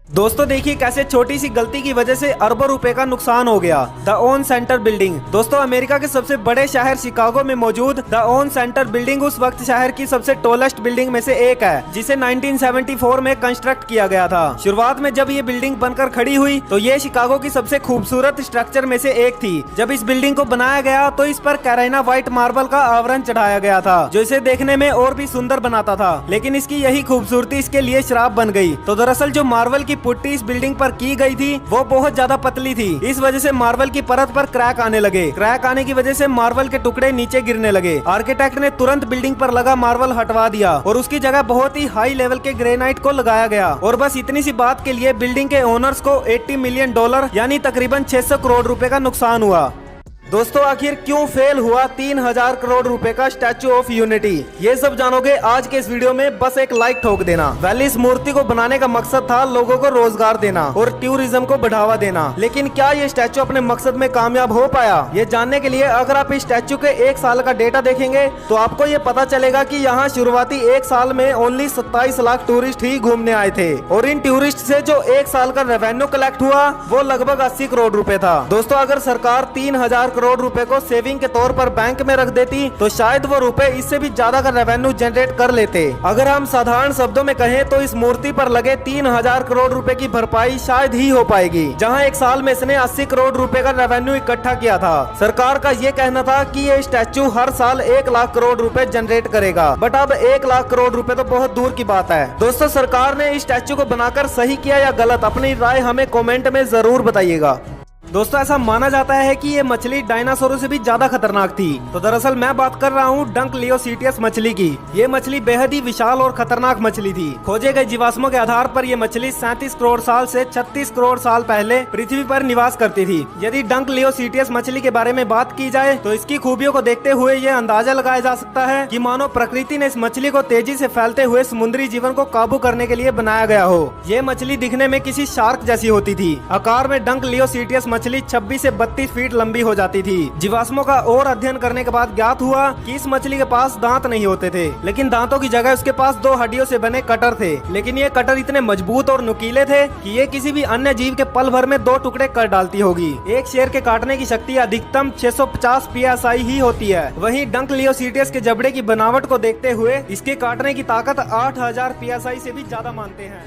दोस्तों देखिए कैसे छोटी सी गलती की वजह से अरबों रुपए का नुकसान हो गया। The own centre building. दोस्तों अमेरिका के सबसे बड़े शहर शिकागो में मौजूद द ओन सेंटर बिल्डिंग उस वक्त शहर की सबसे टॉलेस्ट बिल्डिंग में से एक है, जिसे 1974 में कंस्ट्रक्ट किया गया था। शुरुआत में जब ये बिल्डिंग बनकर खड़ी हुई तो ये शिकागो की सबसे खूबसूरत स्ट्रक्चर में से एक थी। जब इस बिल्डिंग को बनाया गया तो इस पर कैराइना व्हाइट मार्बल का आवरण चढ़ाया गया था, जो इसे देखने में और भी सुंदर बनाता था। लेकिन इसकी यही खूबसूरती इसके लिए श्राप बन गई। तो दरअसल जो मार्बल की पुट्टी इस बिल्डिंग पर की गई थी वो बहुत ज्यादा पतली थी। इस वजह से मार्बल की परत पर क्रैक आने लगे। क्रैक आने की वजह से मार्बल के टुकड़े नीचे गिरने लगे। आर्किटेक्ट ने तुरंत बिल्डिंग पर लगा मार्बल हटवा दिया और उसकी जगह बहुत ही हाई लेवल के ग्रेनाइट को लगाया गया। और बस इतनी सी बात के लिए बिल्डिंग के ओनर्स को $80 मिलियन यानी तकरीबन 600 करोड़ रुपए का नुकसान हुआ। दोस्तों आखिर क्यों फेल हुआ 3000 करोड़ रुपए का स्टैचू ऑफ यूनिटी, ये सब जानोगे आज के इस वीडियो में। बस एक लाइक ठोक देना। पहले इस मूर्ति को बनाने का मकसद था लोगों को रोजगार देना और टूरिज्म को बढ़ावा देना। लेकिन क्या ये स्टैचू अपने मकसद में कामयाब हो पाया? ये जानने के लिए अगर आप इस स्टैचू के 1 साल का डेटा देखेंगे तो आपको ये पता चलेगा कि यहाँ शुरुआती 1 साल में ओनली 27 लाख टूरिस्ट ही घूमने आए थे और इन टूरिस्ट से जो 1 साल का रेवेन्यू कलेक्ट हुआ वो लगभग 80 करोड़ रुपए था। दोस्तों अगर सरकार 3000 करोड़ रुपए को सेविंग के तौर पर बैंक में रख देती तो शायद वो रुपए इससे भी ज्यादा का रेवेन्यू जनरेट कर लेते। अगर हम साधारण शब्दों में कहें तो इस मूर्ति पर लगे 3000 करोड़ रुपए की भरपाई शायद ही हो पाएगी, जहां 1 साल में इसने 80 करोड़ रुपए का रेवेन्यू इकट्ठा किया था। सरकार का ये कहना था कि ये स्टैचू हर साल 1 लाख करोड़ रुपए जनरेट करेगा, बट अब 1 लाख करोड़ रुपए तो बहुत दूर की बात है। दोस्तों सरकार ने इस स्टैचू को बनाकर सही किया या गलत, अपनी राय हमें कमेंट में जरूर बताइएगा। दोस्तों ऐसा माना जाता है कि ये मछली डायनासोरों से भी ज्यादा खतरनाक थी। तो दरअसल मैं बात कर रहा हूँ डंक लियोसीटियस मछली की। ये मछली बेहद ही विशाल और खतरनाक मछली थी। खोजे गए जीवाश्मों के आधार पर यह मछली 37 करोड़ साल से 36 करोड़ साल पहले पृथ्वी पर निवास करती थी। यदि डंक लियोसीटियस मछली के बारे में बात की जाए तो इसकी खूबियों को देखते हुए ये अंदाजा लगाया जा सकता है कि मानो प्रकृति ने इस मछली को तेजी से फैलते हुए समुद्री जीवन को काबू करने के लिए बनाया गया हो। ये मछली दिखने में किसी शार्क जैसी होती थी। आकार में डंक लियोसीटियस मछली 26 से 32 फीट लंबी हो जाती थी। जीवाश्मों का और अध्ययन करने के बाद ज्ञात हुआ कि इस मछली के पास दांत नहीं होते थे, लेकिन दांतों की जगह उसके पास 2 हड्डियों से बने कटर थे। लेकिन ये कटर इतने मजबूत और नुकीले थे कि ये किसी भी अन्य जीव के पल भर में 2 टुकड़े कर डालती होगी। एक शेर के काटने की शक्ति अधिकतम 650 PSI ही होती है। वहीं डंक लियोसीटियस के जबड़े की बनावट को देखते हुए इसके काटने की ताकत 8000 PSI से भी ज्यादा मानते हैं।